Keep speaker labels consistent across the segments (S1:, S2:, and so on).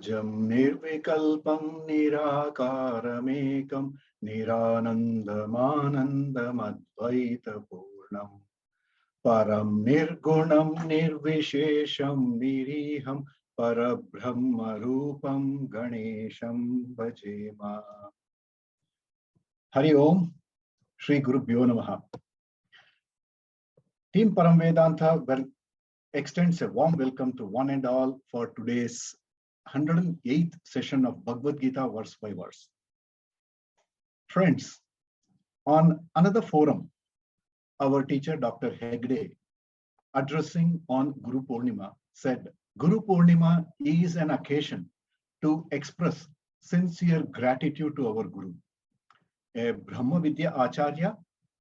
S1: Ajam nirvikalpam nirakaramekam niranandamanandam advaita purnam param nirgunam nirvishesham niriham parabrahma rupam ganesham bhajema. Hari Om, Shri Gurubhyo Namaha. Team Param Vedanta extends a warm welcome to one and all for today's 108th session of Bhagavad Gita verse by verse. Friends, on another forum, our teacher Dr. Hegde, addressing on Guru Purnima, said, Guru Purnima is an occasion to express sincere gratitude to our Guru, a Brahma Vidya Acharya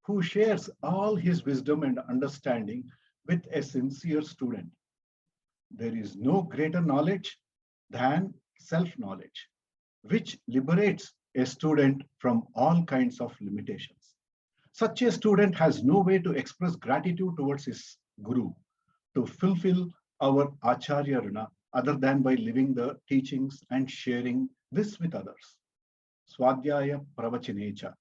S1: who shares all his wisdom and understanding with a sincere student. There is no greater knowledge than self-knowledge, which liberates a student from all kinds of limitations. Such a student has no way to express gratitude towards his Guru, to fulfill our Acharya Runa, other than by living the teachings and sharing this with others. Swadhyaya Pravachinecha.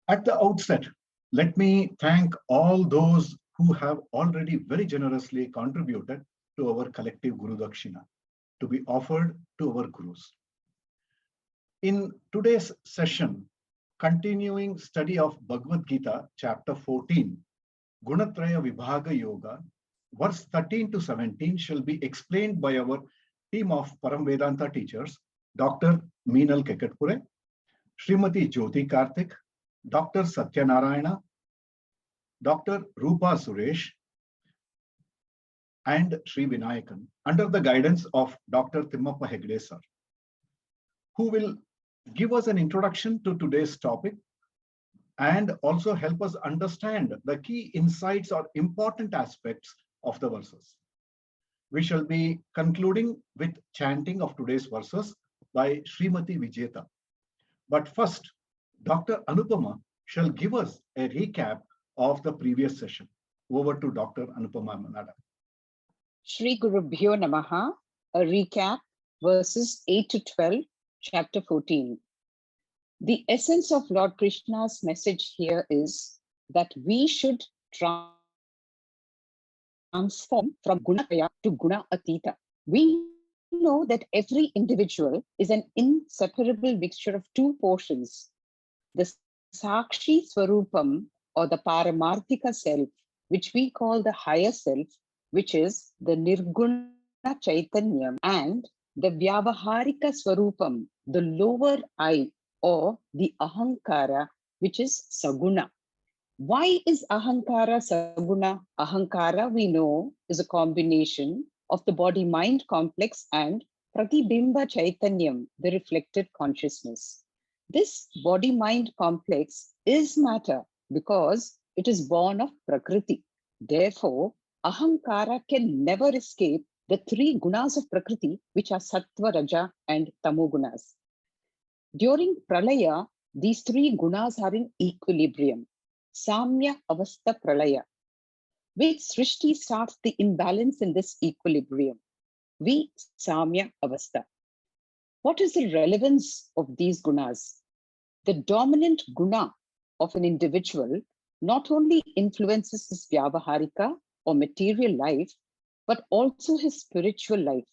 S1: At the outset, let me thank all those who have already very generously contributed to our collective Guru Dakshina to be offered to our Gurus. In today's session, continuing study of Bhagavad Gita, chapter 14, Gunatraya Vibhaga Yoga, verse 13 to 17 shall be explained by our team of Param Vedanta teachers, Dr. Meenal Kekatpure, Srimati Jyoti Karthik, Dr. Satyanarayana, Dr. Rupa Suresh, and Sri Vinayakan, under the guidance of Dr. Timmappa Hegde sir, who will give us an introduction to today's topic and also help us understand the key insights or important aspects of the verses. We shall be concluding with chanting of today's verses by Srimati Vijeta. But first, Dr. Anupama shall give us a recap of the previous session. Over to Dr. Anupama Madam.
S2: Shri Gurubhyo Namaha, a recap, verses 8 to 12, chapter 14. The essence of Lord Krishna's message here is that we should transform from Gunataya to Guna Atita. We know that every individual is an inseparable mixture of two portions. The Sakshi Swarupam, or the Paramarthika self, which we call the higher self, which is the Nirguna Chaitanyam, and the Vyavaharika Swarupam, the lower I, or the Ahankara, which is Saguna. Why is Ahankara Saguna? Ahankara, we know, is a combination of the body-mind complex and Pratibimba Chaitanyam, the reflected consciousness. This body-mind complex is matter because it is born of Prakriti. Therefore, Ahankara can never escape the three gunas of Prakriti, which are Sattva, Raja, and Tamo gunas. During Pralaya, these three gunas are in equilibrium. Samya Avastha Pralaya. With Srishti starts the imbalance in this equilibrium. We Samya Avastha. What is the relevance of these gunas? The dominant guna of an individual not only influences his vyavaharika or material life, but also his spiritual life.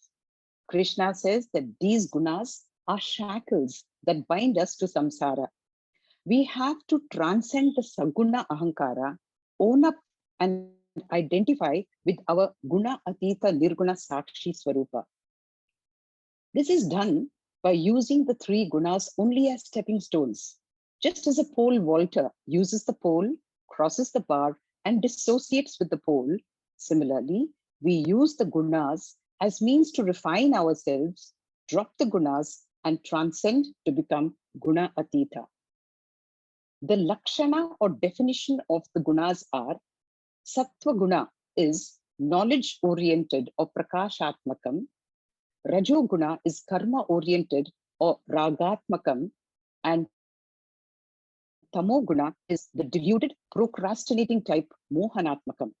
S2: Krishna says that these gunas are shackles that bind us to samsara. We have to transcend the Saguna Ahankara, own up and identify with our Guna Atita Nirguna Sakshi Swarupa. This is done by using the three gunas only as stepping stones. Just as a pole vaulter uses the pole, crosses the bar, and dissociates with the pole, similarly, we use the gunas as means to refine ourselves, drop the gunas, and transcend to become Guna Atita. The lakshana or definition of the gunas are: Sattva guna is knowledge-oriented or prakashatmakam, Rajo guna is karma-oriented or ragatmakam, and Tamo guna is the deluded, procrastinating type mohanatmakam.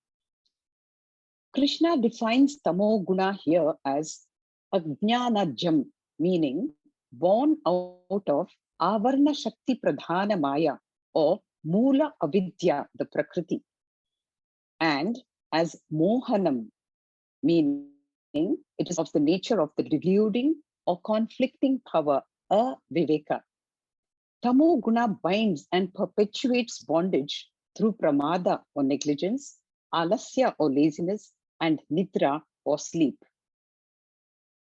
S2: Krishna defines Tamo guna here as Ajnanajam, meaning born out of Avarna Shakti Pradhana Maya or Mula Avidya, the Prakriti. And as Mohanam, meaning it is of the nature of the deluding or conflicting power, Viveka. Tamo guna binds and perpetuates bondage through pramada or negligence, alasya or laziness, and nidra or sleep.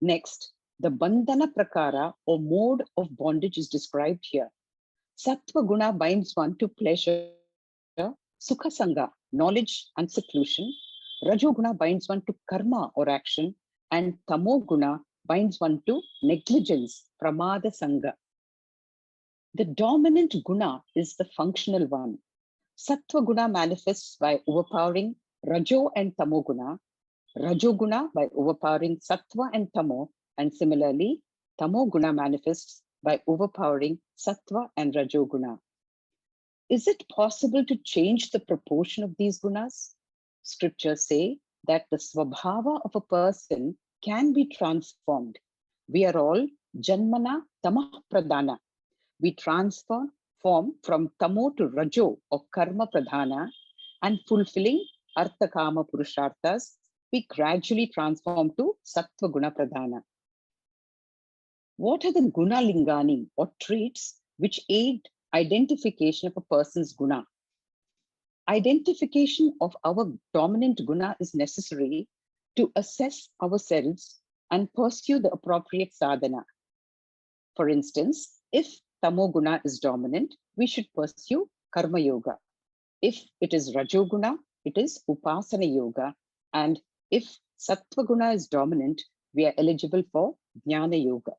S2: Next, the bandhana prakara or mode of bondage is described here. Sattva guna binds one to pleasure, sukha sanga, knowledge and seclusion. Rajo guna binds one to karma or action, and tamo guna binds one to negligence, pramada sanga. The dominant guna is the functional one. Sattva guna manifests by overpowering Rajo and Tamo guna, Rajo guna by overpowering Sattva and Tamo, and similarly, Tamo guna manifests by overpowering Sattva and Rajo guna. Is it possible to change the proportion of these gunas? Scriptures say that the swabhava of a person can be transformed. We are all janmana tamah pradana. We transform from tamo to rajo or karma pradhana, and fulfilling artha kama purusharthas, we gradually transform to sattva guna pradhana. What are the guna lingani or traits which aid identification of a person's guna? Identification of our dominant guna is necessary to assess ourselves and pursue the appropriate sadhana. For instance, if Tamo guna is dominant, we should pursue karma yoga. If it is Rajo guna, it is upasana yoga. And if Sattva guna is dominant, we are eligible for jnana yoga.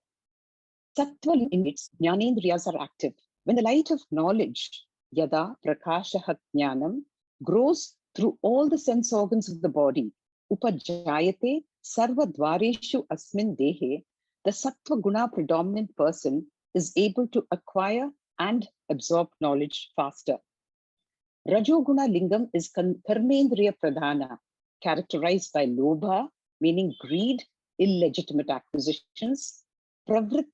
S2: Sattva indicates jnanendriyas are active. When the light of knowledge, yada prakashaha jnanam, grows through all the sense organs of the body, upajayate sarva dvareshu asmin dehe, the Sattva guna predominant person is able to acquire and absorb knowledge faster. Rajoguna lingam is karmendriya pradhana, characterized by lobha, meaning greed, illegitimate acquisitions, pravritti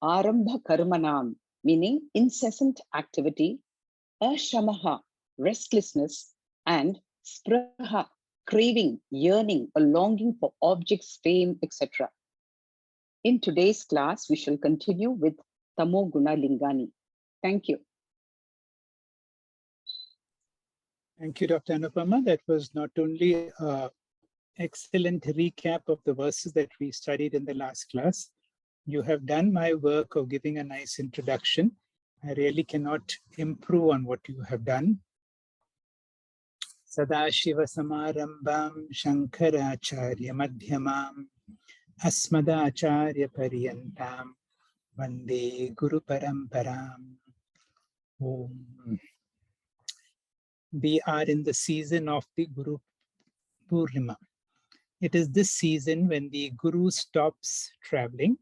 S2: arambha karmanam, meaning incessant activity, ashamaha, restlessness, and spraha, craving, yearning, a longing for objects, fame, etc. In today's class, we shall continue with Tamo Guna Lingani. Thank you.
S3: Thank you, Dr. Anupama. That was not only an excellent recap of the verses that we studied in the last class. You have done my work of giving a nice introduction. I really cannot improve on what you have done. Sadashiva Samarambam Shankaracharya Madhyamam Asmadacharya Pariyantam Vande Guru Paramparam. Om. We are in the season of the Guru Purnima. It is this season when the Guru stops traveling.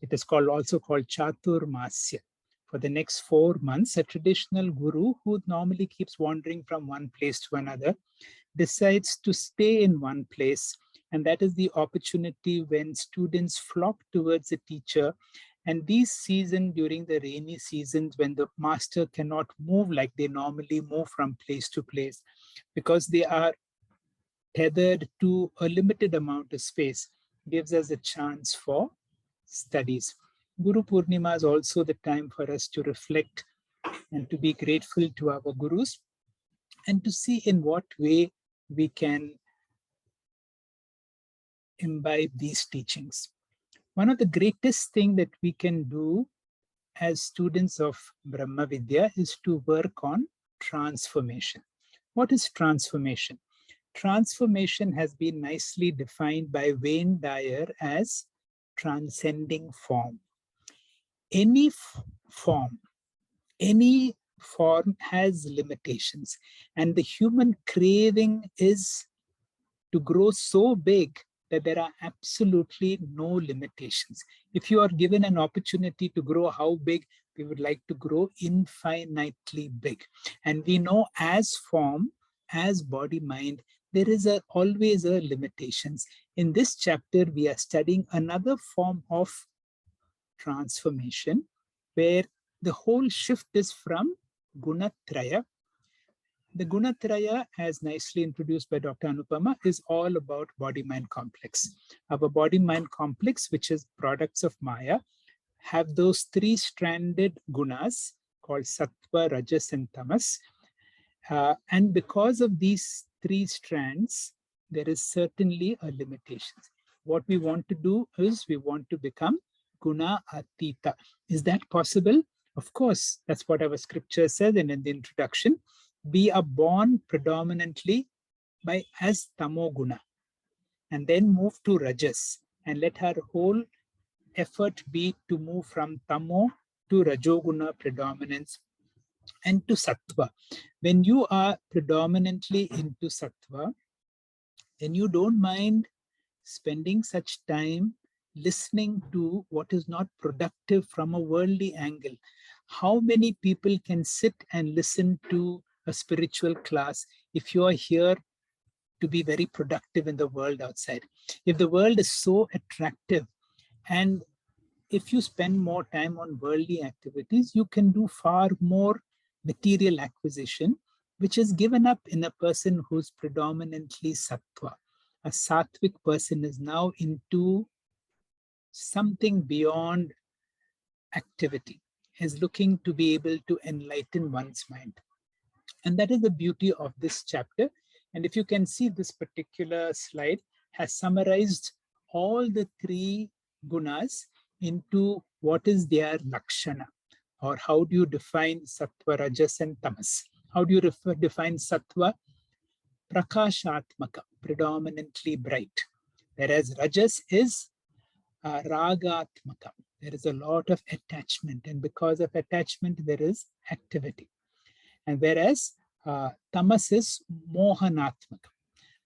S3: It is also called Chaturmasya. For the next 4 months, a traditional Guru who normally keeps wandering from one place to another decides to stay in one place. And that is the opportunity when students flock towards a teacher. And these seasons, during the rainy seasons, when the master cannot move like they normally move from place to place, because they are tethered to a limited amount of space, gives us a chance for studies. Guru Purnima is also the time for us to reflect and to be grateful to our Gurus and to see in what way we can imbibe these teachings. One of the greatest things that we can do as students of Brahma Vidya is to work on transformation. What is transformation? Transformation has been nicely defined by Wayne Dyer as transcending form. Any form has limitations, and the human craving is to grow so big that there are absolutely no limitations. If you are given an opportunity to grow how big, we would like to grow infinitely big. And we know as form, as body mind, there is always a limitations. In this chapter, we are studying another form of transformation where the whole shift is from gunatraya. The gunatraya, as nicely introduced by Dr. Anupama, is all about body-mind complex. Our body-mind complex, which is products of Maya, have those three-stranded gunas called Sattva, Rajas, and Tamas. And because of these three strands, there is certainly a limitation. What we want to do is we want to become guna atita. Is that possible? Of course, that's what our scripture says in the introduction. We are born predominantly as Tamo guna and then move to Rajas and let our whole effort be to move from Tamo to Rajoguna predominance and to Sattva. When you are predominantly into Sattva, then you don't mind spending such time listening to what is not productive from a worldly angle. How many people can sit and listen to a spiritual class if you are here to be very productive in the world outside? If the world is so attractive, and if you spend more time on worldly activities, you can do far more material acquisition, which is given up in a person who's predominantly sattva. A sattvic person is now into something beyond activity, is looking to be able to enlighten one's mind. And that is the beauty of this chapter. And if you can see, this particular slide has summarized all the three gunas into what is their lakshana, or how do you define sattva, rajas, and tamas. How do you define sattva? Prakashatmaka, predominantly bright. Whereas rajas is ragatmaka. There is a lot of attachment, and because of attachment, there is activity. And whereas tamas is mohanatmaka.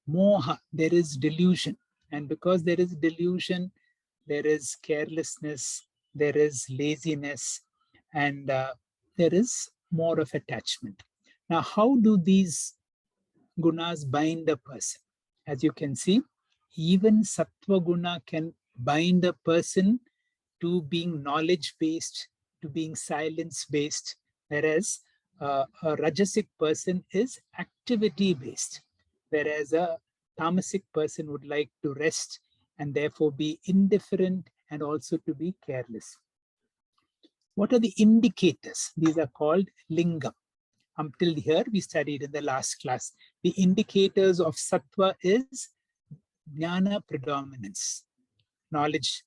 S3: Moha, there is delusion. And because there is delusion, there is carelessness, there is laziness, and there is more of attachment. Now, how do these gunas bind a person? As you can see, even sattva guna can bind a person to being knowledge-based, to being silence-based, whereas a rajasic person is activity-based, whereas a tamasic person would like to rest and therefore be indifferent and also to be careless. What are the indicators? These are called lingam. Until here, we studied in the last class. The indicators of sattva is jnana predominance, knowledge.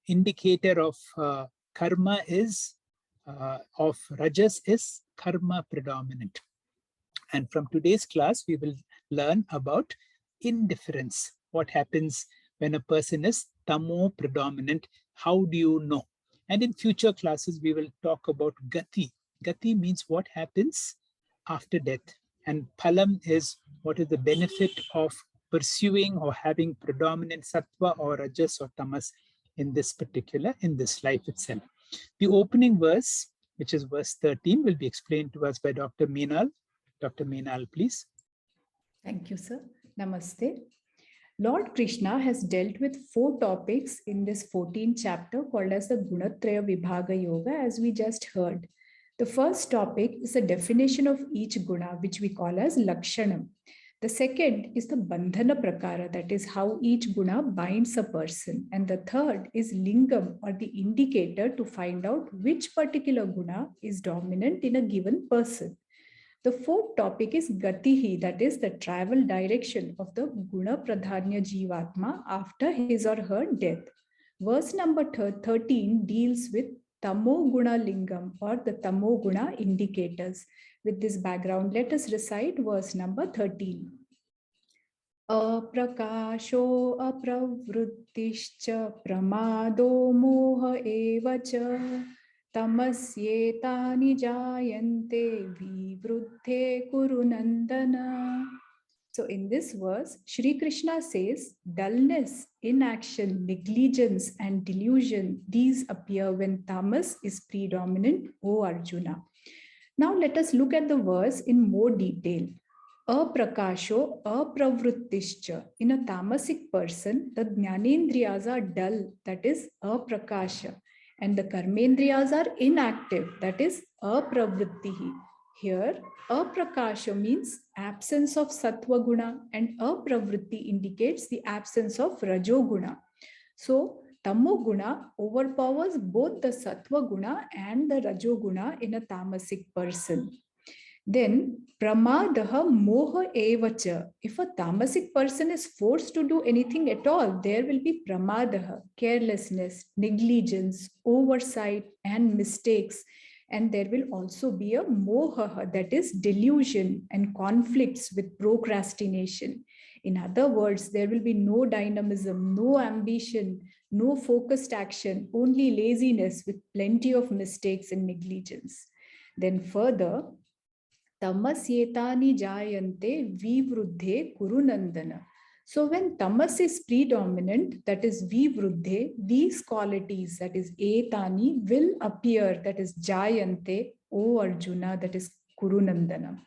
S3: Indicator of karma is, of rajas is karma predominant. And from today's class, we will learn about indifference. What happens when a person is tamo predominant? How do you know? And in future classes, we will talk about gati. Gati means what happens after death. And phalam is what is the benefit of pursuing or having predominant sattva or rajas or tamas in this life itself. The opening verse, which is verse 13, will be explained to us by Dr. Meenal. Dr. Meenal, please.
S4: Thank you, sir. Namaste. Lord Krishna has dealt with 4 topics in this 14th chapter called as the Gunatraya Vibhaga Yoga, as we just heard. The first topic is the definition of each guna, which we call as Lakshanam. The second is the Bandhana Prakara, that is how each guna binds a person. And the third is Lingam, or the indicator to find out which particular guna is dominant in a given person. The fourth topic is Gatihi, that is the travel direction of the Guna Pradhanya Jivatma after his or her death. Verse number 13 deals with Tamo Guna Lingam, or the Tamo Guna indicators. With this background, let us recite verse number 13. Aprakasho apravrittischa pramado moha evacha Tamasyetani jayante vivruddhe kurunandana. So in this verse, Shri Krishna says, dullness, inaction, negligence, and delusion, these appear when tamas is predominant, O Arjuna. Now let us look at the verse in more detail. aprakasho, apravrittischa. In a tamasic person, the jnanendriyas are dull, that is aprakasha, and the karmendriyas are inactive, that is apravrittihi. Here, aprakasha means absence of sattva guna, and apravritti indicates the absence of rajoguna. So, Tamo guna overpowers both the sattva guna and the rajoguna in a tamasic person. Then pramadaha moha evacha. If a tamasic person is forced to do anything at all, there will be pramadaha, carelessness, negligence, oversight, and mistakes. And there will also be a moha, that is delusion and conflicts with procrastination. In other words, there will be no dynamism, no ambition, no focused action, only laziness with plenty of mistakes and negligence. Then further, Tamasyetani jayante vivruddhe kurunandana. So when tamas is predominant, that is vivruddhe, these qualities, that is etani, will appear, that is jayante, O Arjuna, that is kurunandana.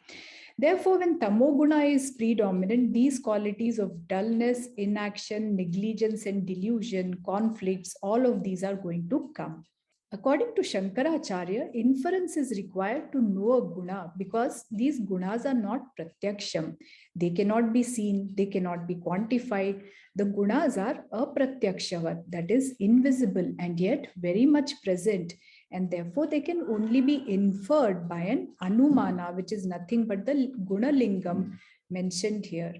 S4: Therefore, when tamoguna is predominant, these qualities of dullness, inaction, negligence, and delusion, conflicts, all of these are going to come. According to Shankaracharya, inference is required to know a guna because these gunas are not pratyaksham. They cannot be seen, they cannot be quantified. The gunas are apratyakshavat, that is invisible and yet very much present. And therefore, they can only be inferred by an anumana, which is nothing but the guna lingam mentioned here.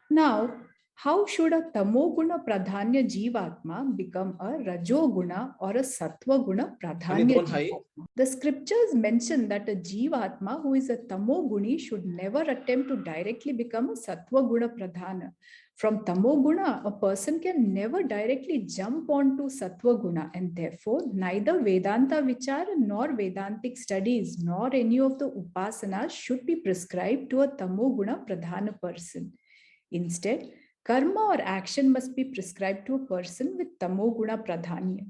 S4: Now, how should a tamoguna pradhanya jivatma become a rajoguna or a sattva guna pradhanya jivatma? The scriptures mention that a jivatma who is a tamoguni should never attempt to directly become a sattva guna pradhana. From tamoguna, a person can never directly jump onto sattva guna, and therefore neither Vedanta vichara nor Vedantic studies nor any of the upasanas should be prescribed to a tamoguna pradhana person. Instead, karma or action must be prescribed to a person with tamoguna pradhanya.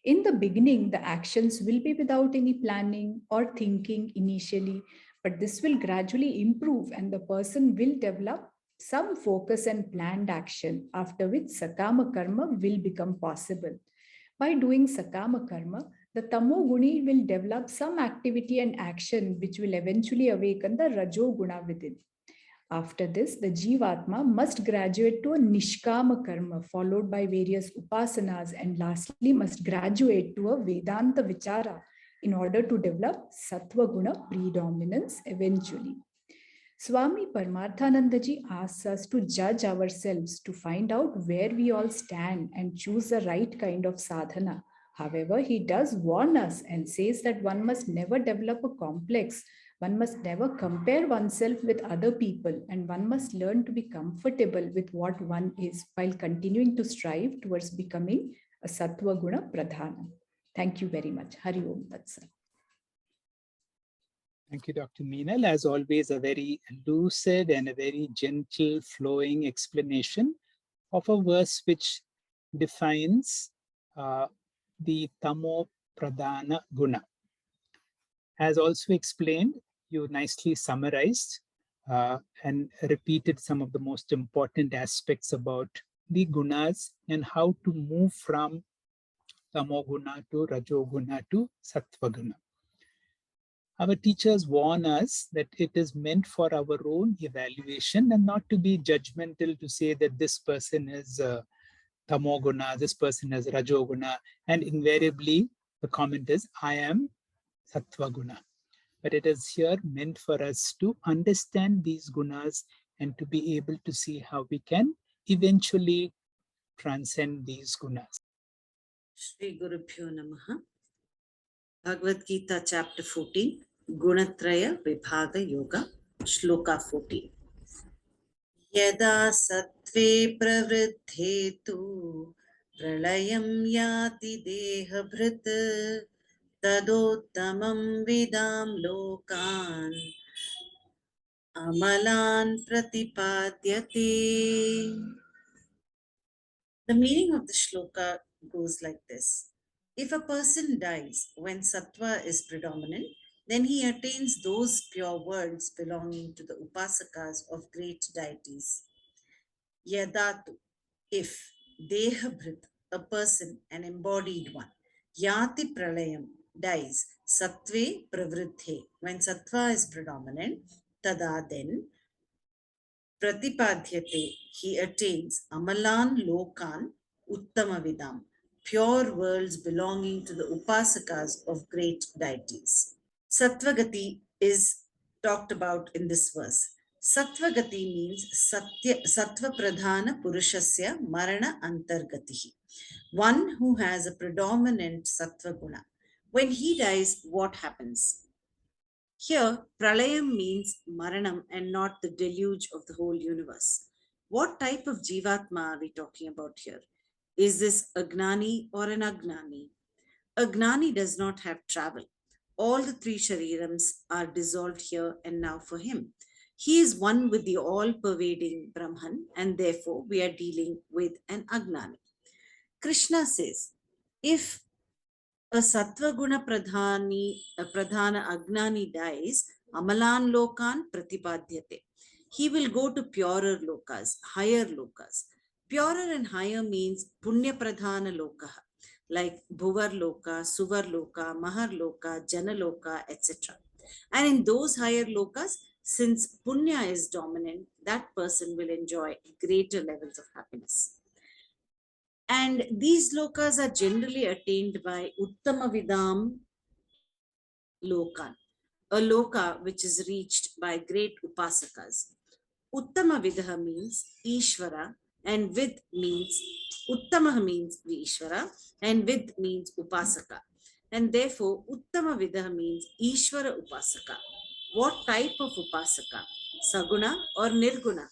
S4: In the beginning, the actions will be without any planning or thinking initially, but this will gradually improve and the person will develop some focus and planned action, after which sakama karma will become possible. By doing sakama karma, the tamoguni will develop some activity and action which will eventually awaken the rajoguna within. After this, the Jivatma must graduate to a Nishkama Karma, followed by various Upasanas, and lastly must graduate to a Vedanta Vichara in order to develop Sattva Guna predominance eventually. Swami Paramarthanandaji asks us to judge ourselves to find out where we all stand and choose the right kind of sadhana. However, he does warn us and says that one must never develop a complex. One must never compare oneself with other people, and one must learn to be comfortable with what one is while continuing to strive towards becoming a Sattva Guna Pradhana. Thank you very much. Hari Om Tat Sat.
S3: Thank you, Dr. Meenal. As always, a very lucid and a very gentle, flowing explanation of a verse which defines the Tamo Pradhana Guna. As also explained, you nicely summarized and repeated some of the most important aspects about the gunas and how to move from tamoguna to rajoguna to sattvaguna. Our teachers warn us that it is meant for our own evaluation and not to be judgmental to say that this person is tamoguna, this person is rajoguna, and invariably the comment is, I am sattvaguna. But it is here meant for us to understand these gunas and to be able to see how we can eventually transcend these gunas.
S5: Shri Guru Pyo Namaha. Bhagavad Gita chapter 14, Gunatraya Vibhaga Yoga, Shloka 14. Yada sattve pravriddhe tu pralayam yati deha bhrit tadottamam vidam lokan amalan pratipadyate. The meaning of the shloka goes like this. If a person dies when sattva is predominant, Then he attains those pure worlds belonging to the upasakas of great deities. Yadatu, if Dehabhrit, a person, an embodied one, Yati Pralayam, dies, Sattve Pravritthe, when Sattva is predominant, Tada then, Pratipadhyate, he attains Amalan Lokan Uttamavidam, pure worlds belonging to the upasakas of great deities. Sattvagati is talked about in this verse. Sattvagati means Sattva Pradhana Purushasya Marana Antargatihi, one who has a predominant Sattva Guna. When he dies, what happens? Here, pralayam means maranam and not the deluge of the whole universe. What type of jivatma are we talking about here? Is this a gnani or an agnani? A gnani does not have travel. All the three sharirams are dissolved here and now for him. He is one with the all-pervading Brahman, and therefore we are dealing with an agnani. Krishna says, if a sattva guna pradhana agnani dies, amalan lokan pratipadhyate. He will go to purer lokas, higher lokas. Purer and higher means punya pradhana loka, like bhuvar loka, suvar loka, mahar loka, jana loka, etc. And in those higher lokas, since punya is dominant, that person will enjoy greater levels of happiness. And these lokas are generally attained by Uttamavidam Lokan, a loka which is reached by great upasakas. Uttamavidaha means Ishvara, and Vid means Uttamaha means Ishvara, and Vid means Upasaka. And therefore, Uttamavidaha means Ishvara Upasaka. What type of Upasaka? Saguna or Nirguna?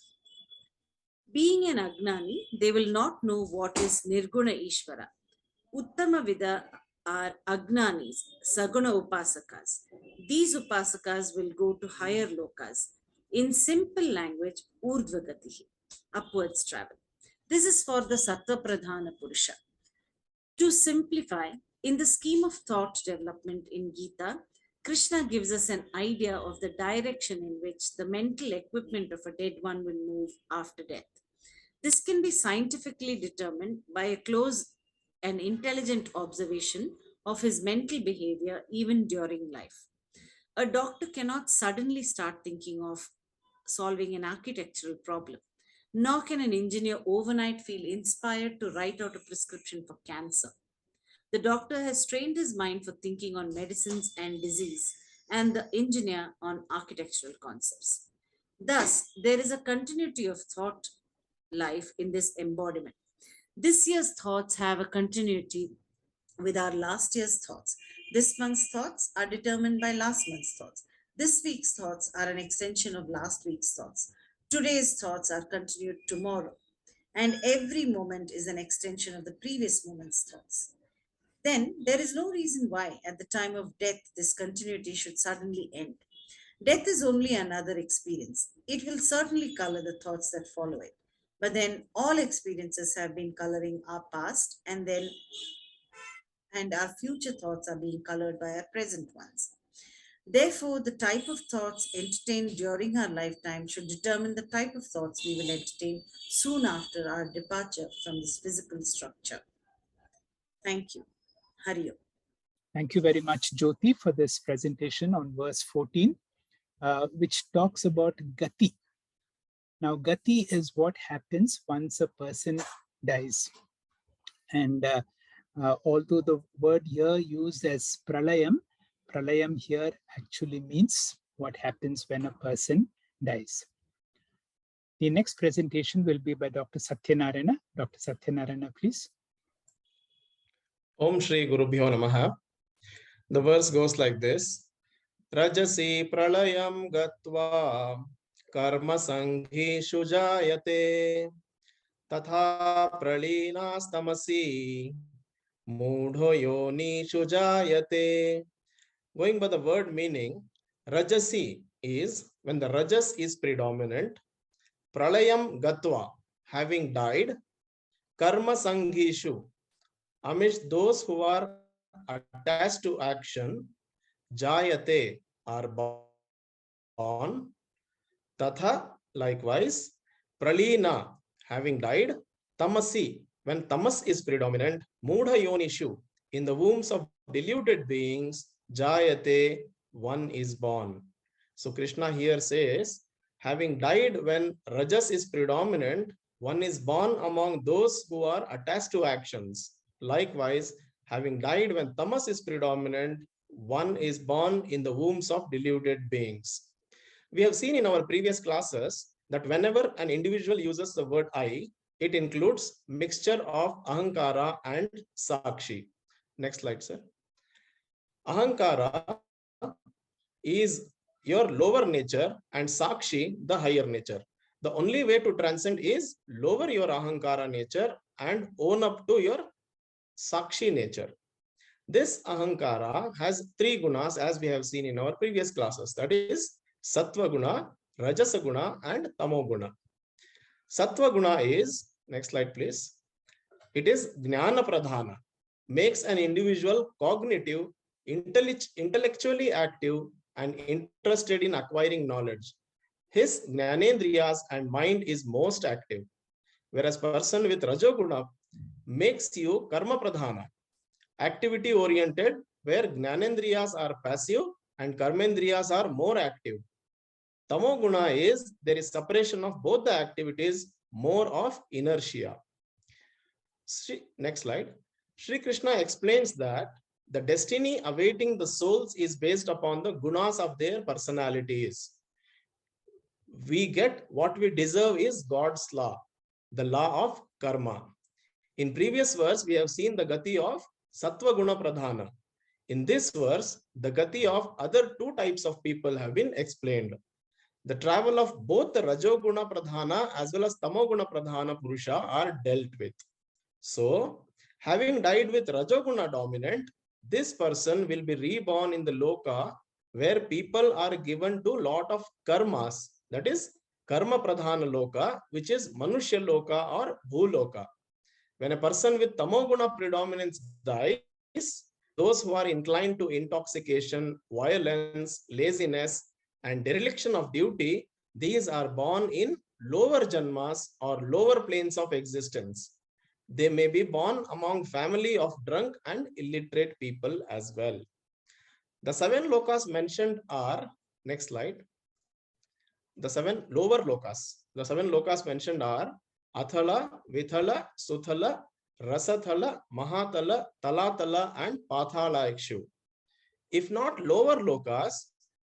S5: Being an Agnani, they will not know what is Nirguna Ishvara. Uttama Vida are Agnanis, Saguna Upasakas. These Upasakas will go to higher lokas. In simple language, Urdvagatihi, upwards travel. This is for the Sattva Pradhana Purusha. To simplify, in the scheme of thought development in Gita, Krishna gives us an idea of the direction in which the mental equipment of a dead one will move after death. This can be scientifically determined by a close and intelligent observation of his mental behavior even during life. A doctor cannot suddenly start thinking of solving an architectural problem, nor can an engineer overnight feel inspired to write out a prescription for cancer. The doctor has trained his mind for thinking on medicines and disease, and the engineer on architectural concepts. Thus, there is a continuity of thought life in this embodiment. This year's thoughts have a continuity with our last year's thoughts. This month's thoughts are determined by last month's thoughts. This week's thoughts are an extension of last week's thoughts. Today's thoughts are continued tomorrow. And every moment is an extension of the previous moment's thoughts. Then there is no reason why at the time of death this continuity should suddenly end. Death is only another experience. It will certainly color the thoughts that follow it. But then all experiences have been coloring our past, and our future thoughts are being colored by our present ones. Therefore, the type of thoughts entertained during our lifetime should determine the type of thoughts we will entertain soon after our departure from this physical structure. Thank you. Hari Om.
S3: Thank you very much, Jyoti, for this presentation on verse 14, which talks about gati. Now, gati is what happens once a person dies. And although the word here used as pralayam here actually means what happens when a person dies. The next presentation will be by Dr. Satyanarayana. Dr. Satyanarayana, please.
S6: Om Shri Gurubhyo Namaha. The verse goes like this. Rajasi pralayam gatva karma sanghi shujayate tatha pralinas tamasi mudho yoni shujayate. Going by the word meaning, Rajasi is when the Rajas is predominant, pralayam gatva, having died, karma sanghishu, amidst those who are attached to action, jayate, are born. Tatha, likewise, pralina, having died. Tamasi, when tamas is predominant. Mudha yonishu, in the wombs of deluded beings. Jayate, one is born. So Krishna here says, having died when rajas is predominant, one is born among those who are attached to actions. Likewise, having died when tamas is predominant, one is born in the wombs of deluded beings. We have seen in our previous classes that whenever an individual uses the word I, it includes mixture of ahankara and sakshi. Next slide, sir. Ahankara is your lower nature and sakshi the higher nature. The only way to transcend is lower your ahankara nature and own up to your sakshi nature. This ahankara has three gunas as we have seen in our previous classes. That is Sattva guna, Rajasa guna, and Tamo guna. Sattva guna is, next slide please, it is Jnana Pradhana, makes an individual cognitive, intellectually active, and interested in acquiring knowledge. His Jnanendriyas and mind is most active. Whereas person with Rajoguna makes you Karma Pradhana, activity oriented, where Jnanendriyas are passive and Karmendriyas are more active. Tamo guna is there is separation of both the activities, more of inertia. Next slide. Sri Krishna explains that the destiny awaiting the souls is based upon the gunas of their personalities. We get what we deserve is God's law, the law of karma. In previous verse, we have seen the gati of Sattva guna pradhana. In this verse, the gati of other two types of people have been explained. The travel of both the Rajoguna Pradhana as well as Tamoguna Pradhana Purusha are dealt with. So, having died with Rajoguna dominant, this person will be reborn in the loka where people are given to lot of karmas. That is Karma Pradhana loka, which is manushya loka or bhuloka. When a person with Tamoguna predominance dies, those who are inclined to intoxication, violence, laziness, and dereliction of duty, these are born in lower janmas or lower planes of existence. They may be born among family of drunk and illiterate people as well. The 7 lokas mentioned are, next slide, the 7 lower lokas. The 7 lokas mentioned are Athala, Vithala, Suthala, Rasathala, Mahatala, Talatala, and Pathala Ikshu. If not lower lokas,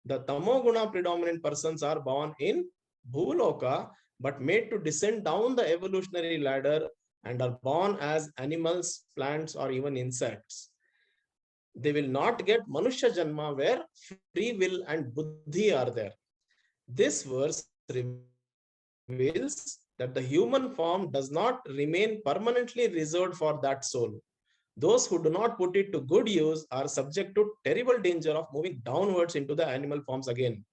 S6: the Tamoguna predominant persons are born in Bhuloka, but made to descend down the evolutionary ladder and are born as animals, plants, or even insects. They will not get Manushya Janma where free will and Buddhi are there. This verse reveals that the human form does not remain permanently reserved for that soul. Those who do not put it to good use are subject to terrible danger of moving downwards into the animal forms again.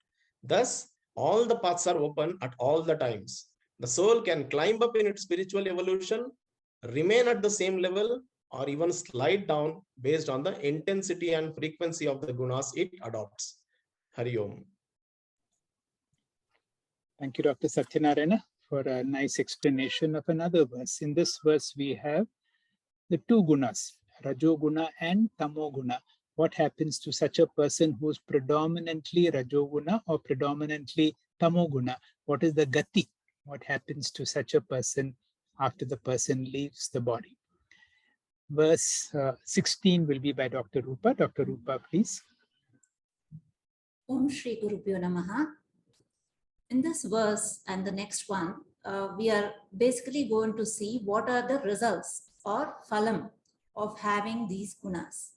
S6: Thus, all the paths are open at all the times. The soul can climb up in its spiritual evolution, remain at the same level, or even slide down based on the intensity and frequency of the gunas it adopts. Hari Om.
S3: Thank you, Dr. Satyanarayana, for a nice explanation of another verse. In this verse, we have the two gunas, Rajoguna and Tamoguna. What happens to such a person who is predominantly Rajoguna or predominantly Tamoguna? What is the gati? What happens to such a person after the person leaves the body? Verse 16 will be by Dr. Rupa. Dr. Rupa, please.
S7: Om Shri Gurubhyo Namaha. In this verse and the next one, we are basically going to see what are the results or phalam of having these gunas.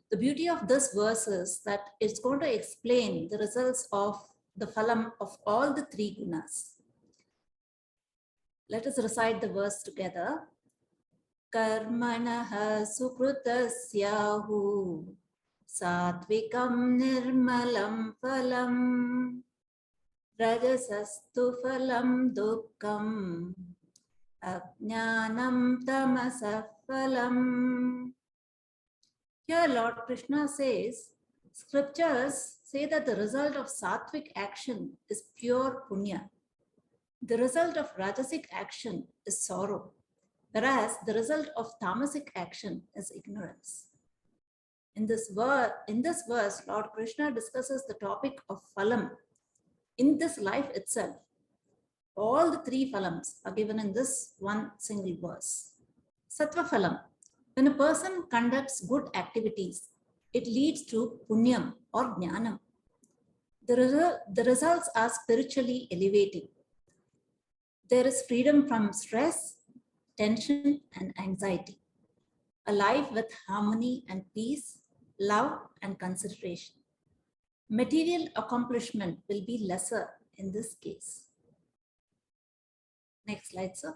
S7: The beauty of this verse is that it's going to explain the results of the phalam of all the 3 gunas. Let us recite the verse together. Karmanaha sukrutasyahu sattvikam nirmalam phalam rajasastu phalam dukkam ajnanam tamasa phalam. Here Lord Krishna says Scriptures say that the result of Sattvic action is pure punya. The result of rajasic action is sorrow, whereas the result of tamasic action is ignorance. In this verse, Lord Krishna discusses the topic of phalam in this life itself. All the three phalams are given in this one single verse. Sattva phalam. When a person conducts good activities, it leads to punyam or jnanam. The results are spiritually elevating. There is freedom from stress, tension, and anxiety. A life with harmony and peace, love and consideration. Material accomplishment will be lesser in this case. Next slide, sir.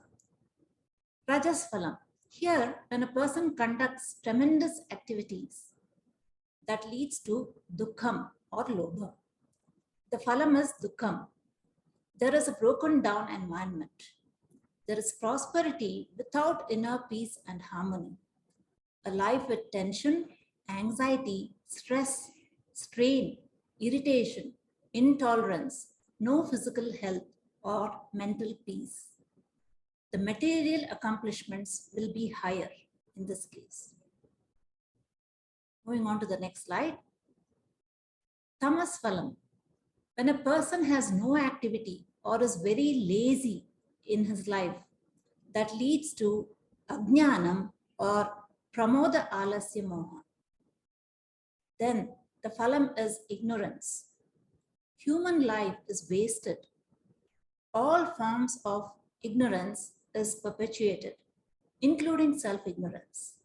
S7: Rajas phalam. Here, when a person conducts tremendous activities, that leads to dukkham or lobha. The phalam is dukkham. There is a broken down environment. There is prosperity without inner peace and harmony. A life with tension, anxiety, stress, strain, irritation, intolerance, no physical health or mental peace. The material accomplishments will be higher in this case. Moving on to the next slide. Tamas phalam. When a person has no activity or is very lazy in his life, that leads to ajnanam or pramoda alasya moha. Then the phalam is ignorance. Human life is wasted. All forms of ignorance is perpetuated, including self-ignorance.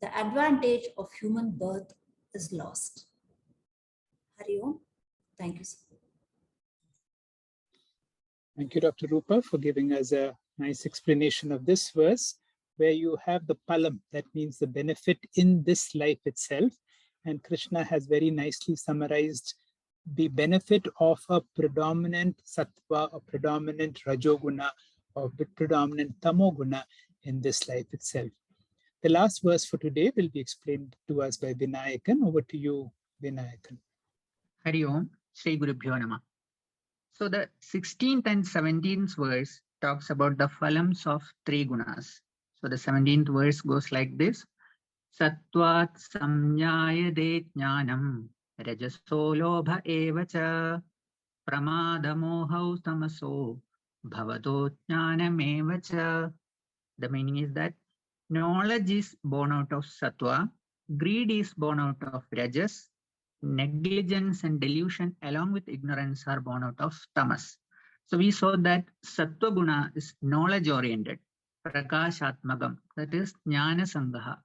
S7: The advantage of human birth is lost. Hari Om. Thank you, sir.
S3: Thank you, Dr. Rupa, for giving us a nice explanation of this verse, where you have the palam, that means the benefit in this life itself. And Krishna has very nicely summarized the benefit of a predominant sattva, a predominant rajoguna, or predominant tamoguna in this life itself. The last verse for today will be explained to us by Vinayakan. Over to you, Vinayakan.
S8: Hari Om, Shri Guru Bhyo Namah. So the 16th and 17th verse talks about the phalams of three gunas. So the 17th verse goes like this. Sattvat samyayade jnanam rajaso lobha evacha pramada mohau tamaso bhavato jnanam evacha. The meaning is that knowledge is born out of sattva, greed is born out of rajas, negligence and delusion along with ignorance are born out of tamas. So we saw that sattva guna is knowledge oriented, prakashatmagam, that is jnana sangaha.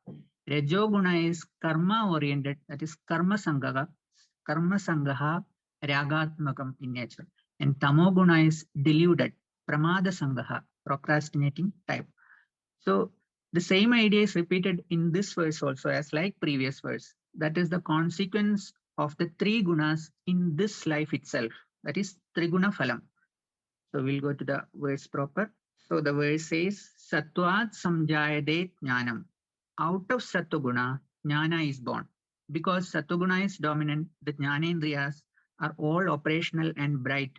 S8: Rajo guna is karma oriented, that is karma sangaha, ragatmakam in nature. And tamo guna is deluded, pramada sangaha, procrastinating type. So the same idea is repeated in this verse also as like previous verse. That is the consequence of the three gunas in this life itself. That is triguna phalam. So we'll go to the verse proper. So the verse says, Sattvat samjayade jnanam. Out of sattva jnana is born. Because sattva is dominant, the jnanendriyas are all operational and bright.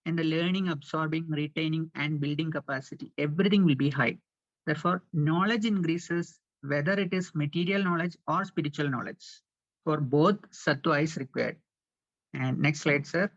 S8: And the learning, absorbing, retaining, and building capacity, everything will be high. Therefore, knowledge increases, whether it is material knowledge or spiritual knowledge. For both, sattva is required. And next slide, sir.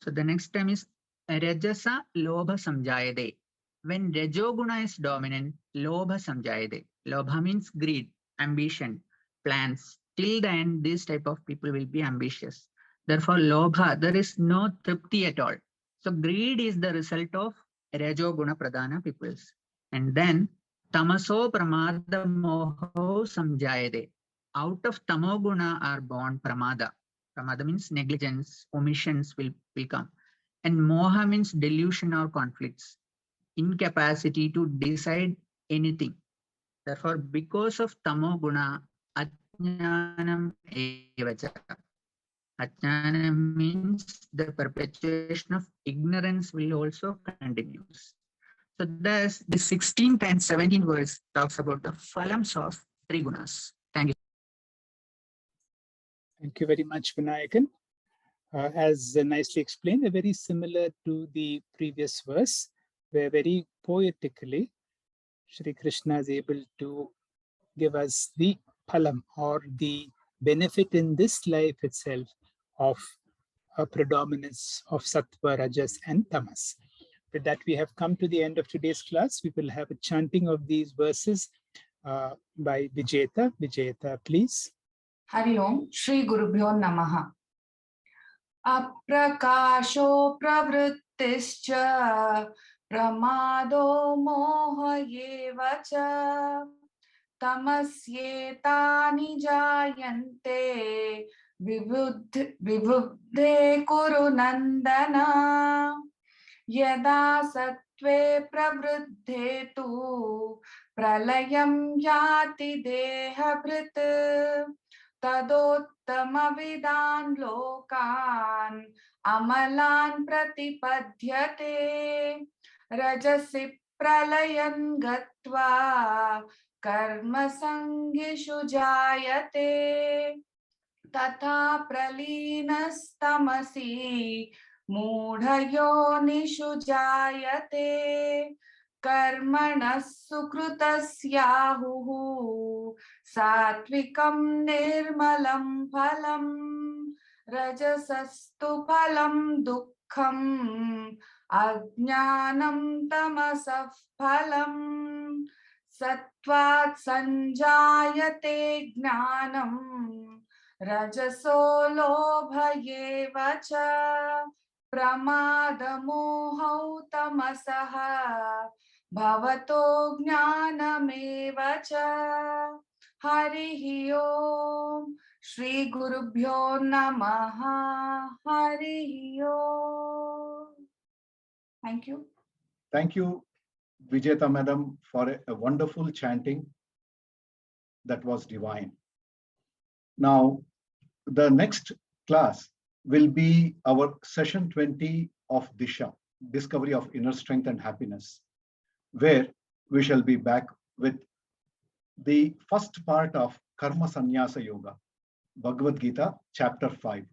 S8: So the next term is rajasa lobha samjayade. When rajoguna is dominant, lobha samjayade. Lobha means greed, ambition, plans. Till the end, this type of people will be ambitious. Therefore, lobha, there is no tripti at all. So greed is the result of rajoguna pradhana peoples. And then tamaso pramada moho samjayade. Out of tamoguna are born pramada. Pramada means negligence, omissions will come. And moha means delusion or conflicts, incapacity to decide anything. Therefore, because of tamoguna, ajnanam evacha. Ajnanam means the perpetuation of ignorance will also continue. So thus, the 16th and 17th verse talks about the phalams of three gunas. Thank you.
S3: Thank you very much, Vinayakan. As nicely explained, very similar to the previous verse, where very poetically Shri Krishna is able to give us the phalam, or the benefit in this life itself, of a predominance of Sattva, Rajas, and Tamas. With that, we have come to the end of today's class. We will have a chanting of these verses by Vijeta. Vijeta, please.
S9: Hari Om, Shri Gurubhyo Namaha. Aprakasho pravrittischa pramado mohayevacha tamasyetani jayante vibhuddhe kuru nandana yada sattve pravruddhe tu pralayam yati dehabhrit तदोत्तमविदान् लोकान् अमलान् प्रतिपद्यते रजसि प्रलयन् गत्वा कर्मसङ्गिषु जायते तथा प्रलीनस्तमसि मूढयोनिषु जायते कर्मणः सुकृतस्याहुः सात्विकं निर्मलं फलं रजसस्तु फलं दुःखम् अज्ञानं तमसः फलं सत्त्वात् संजायते ज्ञानं रजसो लोभ एव च प्रमादमोहौ तमसः भवतो ज्ञानमेव च हरिः ओम श्री गुरुभ्यो नमः हरिः ओम. Thank you.
S1: Thank you, Vijeta Madam, for a wonderful chanting that was divine. Now, the next class will be our session 20 of Disha, Discovery of Inner Strength and Happiness, where we shall be back with the first part of Karma Sannyasa Yoga, Bhagavad Gita, chapter 5.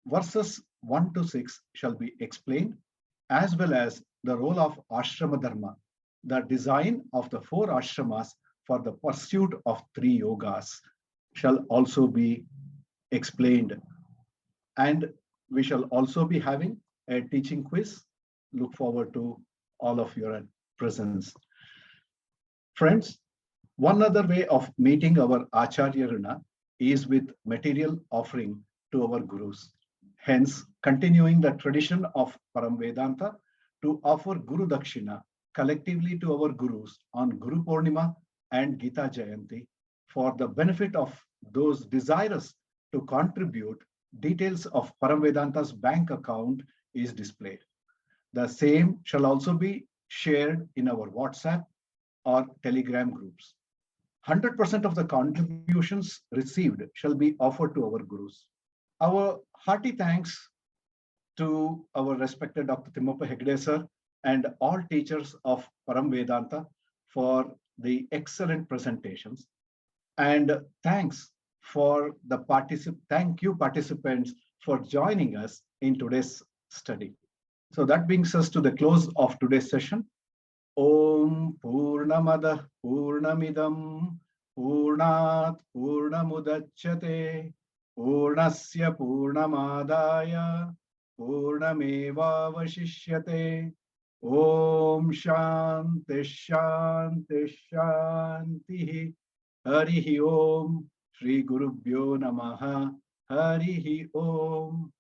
S1: Verses 1 to 6 shall be explained, as well as the role of Ashrama Dharma, the design of the 4 ashramas for the pursuit of 3 yogas shall also be explained. And we shall also be having a teaching quiz. Look forward to all of your presence. Friends, one other way of meeting our Acharya Rina is with material offering to our Gurus. Hence, continuing the tradition of Param Vedanta to offer Guru Dakshina collectively to our Gurus on Guru Purnima and Gita Jayanti for the benefit of those desirous to contribute. Details of Param Vedanta's bank account is displayed. The same shall also be shared in our WhatsApp or Telegram groups. 100% of the contributions received shall be offered to our Gurus. Our hearty thanks to our respected Dr. Tamo sir and all teachers of Param Vedanta for the excellent presentations. And thanks for the thank you participants for joining us in today's study. So that brings us to the close of today's session. Om Purnamada Purnamidam Purnat Purnamudachyate Purnasya Purnamadaya Purnameva Vashishyate. Om Shanti Shanti Shanti. Harihi Om. Shri Gurubhyo Namaha. Harihi Om.